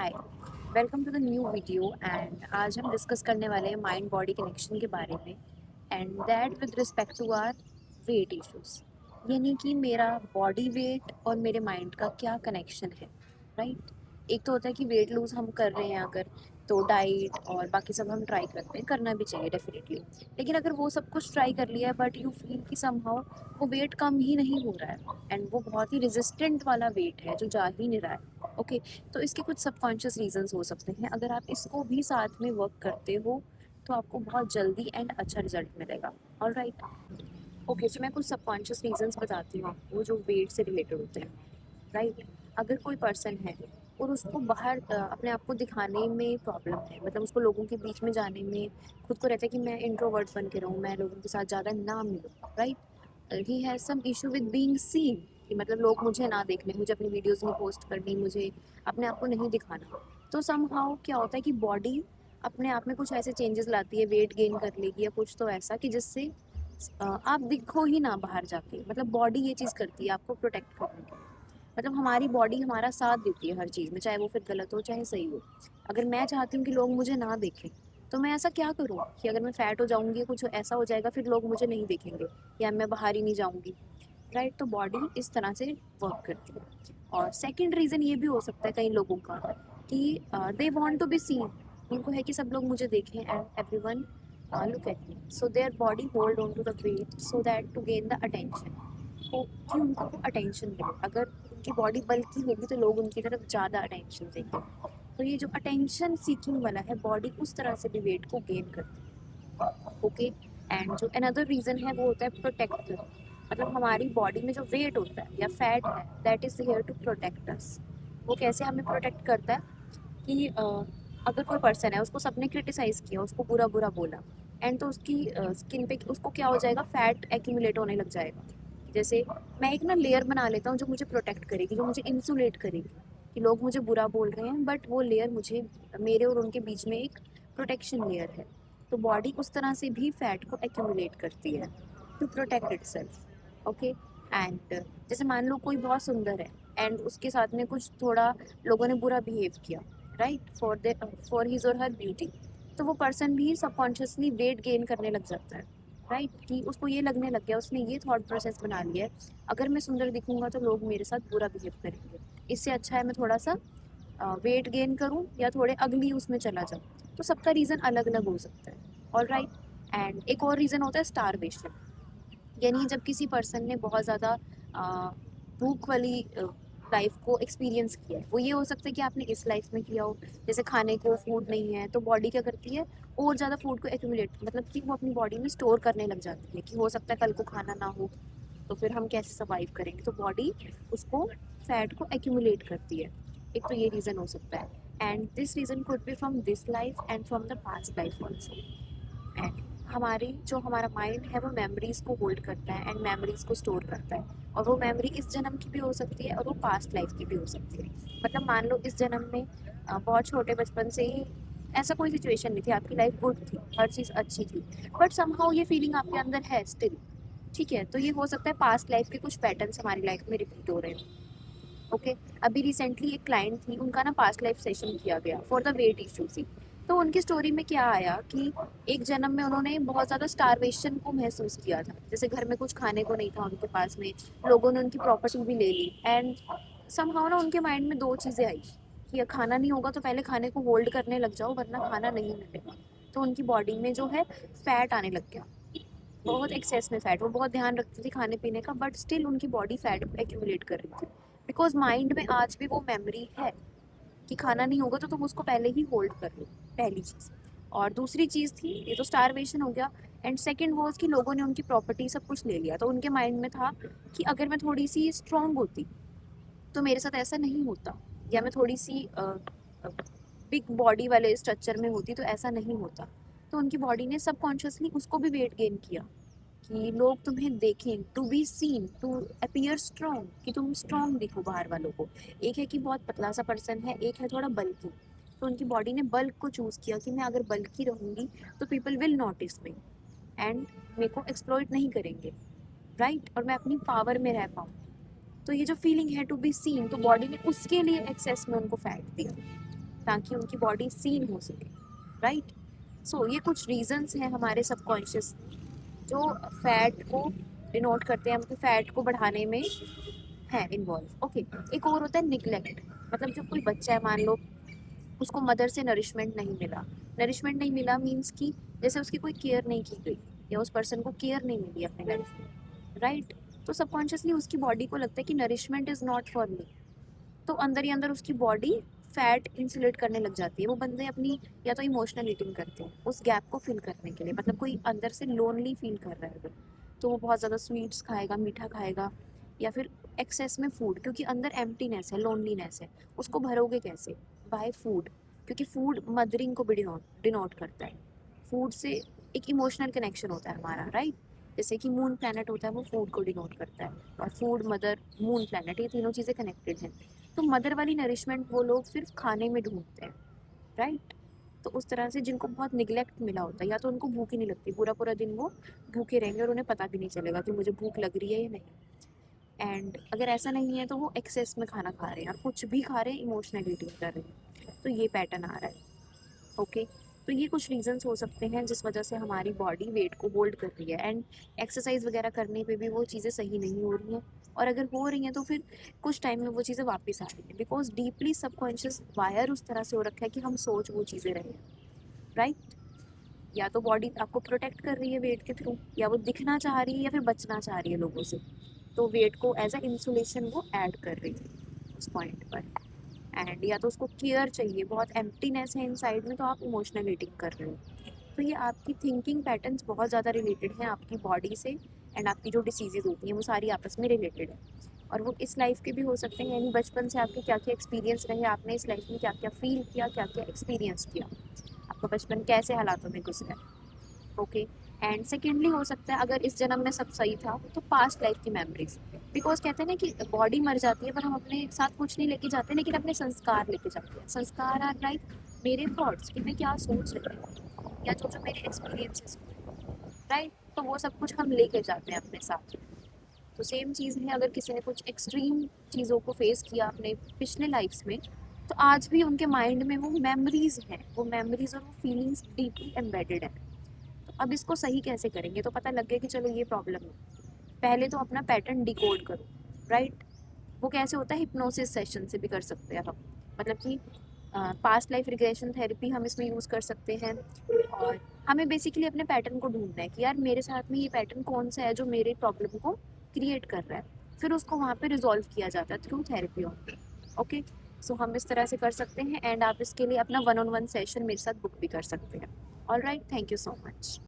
Hi, welcome to the new video. And आज हम discuss करने वाले हैं माइंड बॉडी कनेक्शन के बारे में, and that with respect to our weight issues. यानी कि मेरा बॉडी वेट और मेरे माइंड का क्या कनेक्शन है, राइट। एक तो होता है कि वेट लूज हम कर रहे हैं अगर, तो डाइट और बाकी सब हम ट्राई करते हैं, करना भी चाहिए डेफिनेटली। लेकिन अगर वो सब कुछ ट्राई कर लिया है बट यू फील कि समहाउ वो वेट कम ही नहीं हो रहा है, एंड वो बहुत ही रेजिस्टेंट वाला वेट है जो जा ही नहीं रहा है, ओके। तो इसके कुछ सबकॉन्शियस रीजंस हो सकते हैं। अगर आप इसको भी साथ में वर्क करते हो तो आपको बहुत जल्दी एंड अच्छा रिजल्ट मिलेगा। Alright, okay. सो मैं कुछ सबकॉन्शियस रीजंस बताती हूँ आपको जो वेट से रिलेटेड होते हैं, राइट। अगर कोई पर्सन है और उसको बाहर अपने आप को दिखाने में प्रॉब्लम है, मतलब उसको लोगों के बीच में जाने में खुद को रहता है कि मैं इंट्रोवर्ट बन के रहूँ, मैं लोगों के साथ ज़्यादा ना मिलूँ, right. He has some issue with being seen, कि मतलब लोग मुझे ना देख लें, मुझे अपनी वीडियोस नहीं पोस्ट करनी, मुझे अपने आप को नहीं दिखाना। तो समहाउ क्या होता है कि बॉडी अपने आप में कुछ ऐसे चेंजेस लाती है, वेट गेन कर लेगी या कुछ तो ऐसा कि जिससे आप दिखो ही ना बाहर जाके। मतलब बॉडी ये चीज़ करती है आपको प्रोटेक्ट करने के लिए। मतलब हमारी बॉडी हमारा साथ देती है हर चीज़ में, चाहे वो फिर गलत हो चाहे सही हो। अगर मैं चाहती हूँ कि लोग मुझे ना देखें, तो मैं ऐसा क्या करूँ कि अगर मैं फैट हो जाऊंगी, कुछ ऐसा हो जाएगा, फिर लोग मुझे नहीं देखेंगे या मैं बाहर ही नहीं जाऊंगी, राइट। तो बॉडी इस तरह से वर्क करती है। और सेकंड रीज़न ये भी हो सकता है कई लोगों का कि they want to be seen. उनको है कि सब लोग मुझे देखें and everyone look at me, so their body hold on to the weight so that to gain the attention, कि उनको वो अटेंशन मिले। अगर उनकी बॉडी बल्कि होगी तो लोग उनकी तरफ ज़्यादा अटेंशन देंगे। तो ये जो अटेंशन सीकिंग वाला है, बॉडी उस तरह से भी वेट को गेन करती है, ओके। एंड जो अनदर रीज़न है वो होता है प्रोटेक्टर। मतलब हमारी बॉडी में जो वेट होता है या फैट है, that is here to protect us. वो कैसे हमें प्रोटेक्ट करता है कि अगर कोई पर्सन है, उसको सबने क्रिटिसाइज किया, उसको बुरा बुरा बोला, एंड तो उसकी स्किन पे उसको क्या हो जाएगा, फैट एक्यूमुलेट होने लग जाएगा। जैसे मैं एक ना लेयर बना लेता हूँ जो मुझे प्रोटेक्ट करेगी, जो मुझे इंसुलेट करेगी, कि लोग मुझे बुरा बोल रहे हैं बट वो लेयर मुझे, मेरे और उनके बीच में एक प्रोटेक्शन लेयर है। तो बॉडी उस तरह से भी फैट को एक्यूमुलेट करती है to protect itself, okay. And जैसे मान लो कोई बहुत सुंदर है एंड उसके साथ में कुछ थोड़ा लोगों ने बुरा बिहेव किया, राइट, फॉर हिज और हर ब्यूटी, तो वो पर्सन भी सबकॉन्शियसली वेट गेन करने लग जाता है, राइट। कि उसको ये लगने लग गया, उसने ये थॉट प्रोसेस बना लिया है, अगर मैं सुंदर दिखूंगा तो लोग मेरे साथ बुरा बिहेव करेंगे, इससे अच्छा है मैं थोड़ा सा वेट गेन करूं या थोड़े अगली उसमें चला जाऊं। तो सबका रीज़न अलग अलग हो सकता है, ऑल राइट। एंड एक और रीज़न होता है स्टारवेशन। यानी जब किसी पर्सन ने बहुत ज़्यादा भूख वाली लाइफ को एक्सपीरियंस किया है, वो ये हो सकता है कि आपने इस लाइफ में किया हो, जैसे खाने को फूड नहीं है तो बॉडी क्या करती है, और ज़्यादा फूड को एक्यूमुलेट, मतलब कि वो अपनी बॉडी में स्टोर करने लग जाती है कि हो सकता है कल को खाना ना हो, तो फिर हम कैसे सर्वाइव करेंगे। तो बॉडी उसको फैट को एक्यूमुलेट करती है। एक तो ये रीज़न हो सकता है, and this reason could be from this life and from the past life also. And हमारी जो हमारा माइंड है वो मेमोरीज को होल्ड करता है एंड मेमोरीज को स्टोर करता है, और वो मेमोरी इस जन्म की भी हो सकती है और वो पास्ट लाइफ की भी हो सकती है। मतलब मान लो इस जन्म में बहुत छोटे बचपन से ही ऐसा कोई सिचुएशन नहीं थी, आपकी लाइफ गुड थी, हर चीज़ अच्छी थी, बट समहाउ ये फीलिंग आपके अंदर है स्टिल, ठीक है। तो ये हो सकता है पास्ट लाइफ के कुछ पैटर्न्स हमारी लाइफ में रिपीट हो रहे हैं, ओके। अभी रिसेंटली एक क्लाइंट थी, उनका ना पास्ट लाइफ सेशन किया गया फॉर द वेट इशू थी। तो उनकी स्टोरी में क्या आया कि एक जन्म में उन्होंने बहुत ज़्यादा स्टारवेशन को महसूस किया था, जैसे घर में कुछ खाने को नहीं था उनके पास में, लोगों ने उनकी प्रॉपर्टी भी ले ली, एंड समहाउ ना उनके माइंड में दो चीज़ें आई कि या खाना नहीं होगा तो पहले खाने को होल्ड करने लग जाओ वरना खाना नहीं मिलेगा। तो उनकी बॉडी में जो है फैट आने लग गया, बहुत एक्सेस में फैट। वो बहुत ध्यान रखती थी खाने पीने का, बट स्टिल उनकी बॉडी फैट को एक्यूमुलेट कर रही थी, बिकॉज माइंड में आज भी वो मेमोरी है कि खाना नहीं होगा तो तुम उसको पहले ही होल्ड कर लो, पहली चीज़। और दूसरी चीज़ थी, ये तो स्टारवेशन हो गया, एंड सेकंड वॉज कि लोगों ने उनकी प्रॉपर्टी सब कुछ ले लिया। तो उनके माइंड में था कि अगर मैं थोड़ी सी स्ट्रांग होती तो मेरे साथ ऐसा नहीं होता, या मैं थोड़ी सी बिग बॉडी वाले स्ट्रक्चर में होती तो ऐसा नहीं होता। तो उनकी बॉडी ने सबकॉन्शियसली उसको भी वेट गेन किया कि लोग तुम्हें देखें, to be seen, to appear strong, कि तुम स्ट्रांग दिखो बाहर वालों को। एक है कि बहुत पतला सा पर्सन है, एक है थोड़ा बल्कि। तो उनकी बॉडी ने बल्क को चूज़ किया कि मैं अगर बल्कि रहूँगी तो people will notice me and मेरे को एक्सप्लॉइट नहीं करेंगे, राइट, और मैं अपनी पावर में रह पाऊँ। तो ये जो फीलिंग है टू बी सीन, तो बॉडी ने उसके लिए एक्सेस में उनको फैट दिया। ताकि उनकी बॉडी सीन हो सके, राइट। सो ये कुछ रीजंस हैं हमारे सबकॉन्शियस जो फैट को डिनोट करते हैं, मतलब फैट को बढ़ाने में है इन्वॉल्व। ओके, एक और होता है निगलेक्ट। मतलब जब कोई बच्चा है, मान लो उसको मदर से नरिशमेंट नहीं मिला, नरिशमेंट नहीं मिला मीन्स कि जैसे उसकी कोई केयर नहीं की गई या उस पर्सन को केयर नहीं मिली अपने लाइफ में, राइट। तो सबकॉन्शियसली उसकी बॉडी को लगता है कि nourishment is not for me, तो अंदर ही अंदर उसकी बॉडी फैट इंसुलेट करने लग जाती है। वो बंदे अपनी या तो इमोशनल ईटिंग करते हैं उस गैप को फिल करने के लिए, मतलब कोई अंदर से लोनली फील कर रहा है अगर, तो वो बहुत ज़्यादा स्वीट्स खाएगा, मीठा खाएगा, या फिर एक्सेस में फूड, क्योंकि अंदर एम्प्टीनेस है, लोनलीनेस है, उसको भरोगे कैसे? बाय फूड, क्योंकि फूड मदरिंग को भी डिनोट करता है। फूड से एक इमोशनल कनेक्शन होता है हमारा, राइट। जैसे कि मून प्लैनेट होता है वो फूड को डिनोट करता है, और फूड, मदर, मून प्लैनेट, ये तीनों चीज़ें कनेक्टेड हैं। तो मदर वाली नरिशमेंट वो लोग सिर्फ खाने में ढूंढते हैं, राइट। तो उस तरह से जिनको बहुत निगलेक्ट मिला होता है, या तो उनको भूख ही नहीं लगती, पूरा पूरा दिन वो भूखे रहेंगे और उन्हें पता भी नहीं चलेगा कि मुझे भूख लग रही है या नहीं। एंड अगर ऐसा नहीं है तो वो एक्सेस में खाना खा रहे हैं और कुछ भी खा रहे हैं, इमोशनल ईटिंग कर रहे हैं, तो ये पैटर्न आ रहा है। ओके, तो ये कुछ रीजंस हो सकते हैं जिस वजह से हमारी बॉडी वेट को होल्ड कर रही है, एंड एक्सरसाइज वगैरह करने पे भी वो चीज़ें सही नहीं हो रही हैं, और अगर हो रही हैं तो फिर कुछ टाइम में वो चीज़ें वापस आ रही हैं, बिकॉज डीपली सबकॉन्शियस वायर उस तरह से हो रखा है कि हम सोच वो चीज़ें रहे हैं, राइट। या तो बॉडी आपको प्रोटेक्ट कर रही है वेट के थ्रू, या वो दिखना चाह रही है, या फिर बचना चाह रही है लोगों से, तो वेट को एज अ इंसुलेशन वो ऐड कर रही है उस पॉइंट पर। एंड या तो उसको केयर चाहिए, बहुत एम्प्टीनेस है इनसाइड में, तो आप इमोशनल ईटिंग कर रहे हो। तो ये आपकी थिंकिंग पैटर्न्स बहुत ज़्यादा रिलेटेड हैं आपकी बॉडी से, एंड आपकी जो डिसीजेज होती हैं वो सारी आपस में रिलेटेड है। और वो इस लाइफ के भी हो सकते हैं, यानी बचपन से आपके क्या क्या एक्सपीरियंस रहे, आपने इस लाइफ में क्या क्या फील किया, क्या क्या एक्सपीरियंस किया, आपका बचपन कैसे हालातों में गुजरा है। ओके, एंड सेकेंडली हो सकता है अगर इस जन्म में सब सही था तो पास्ट लाइफ की मेमोरीज, बिकॉज कहते हैं ना कि बॉडी मर जाती है पर हम अपने साथ कुछ नहीं लेके जाते, लेकिन अपने संस्कार लेके जाते हैं। संस्कार आर लाइक मेरे थॉट्स कि मैं क्या सोच रही हूँ, या जो जो मेरे एक्सपीरियंसेस हुए, राइट। तो वो सब कुछ हम लेके जाते हैं अपने साथ। तो सेम चीज़ है, अगर किसी ने कुछ एक्सट्रीम चीज़ों को फेस किया अपने पिछले लाइफ्स में, तो आज भी उनके माइंड में वो मेमोरीज हैं, वो मेमोरीज और वो फीलिंग्स डीपली एम्बेडेड है। अब इसको सही कैसे करेंगे? तो पता लग गया कि चलो ये प्रॉब्लम है, पहले तो अपना पैटर्न डिकोड करो, राइट। वो कैसे होता है? हिप्नोसिस सेशन से भी कर सकते हैं हम, मतलब कि पास्ट लाइफ रिग्रेशन थेरेपी हम इसमें यूज़ कर सकते हैं। और हमें बेसिकली अपने पैटर्न को ढूंढना है कि यार मेरे साथ में ये पैटर्न कौन सा है जो मेरे प्रॉब्लम को क्रिएट कर रहा है, फिर उसको वहाँ पे रिजॉल्व किया जाता है थ्रू थेरेपी ऑन। ओके, सो हम इस तरह से कर सकते हैं, एंड आप इसके लिए अपना 1-on-1 सेशन मेरे साथ बुक भी कर सकते हैं। All right, thank you so much.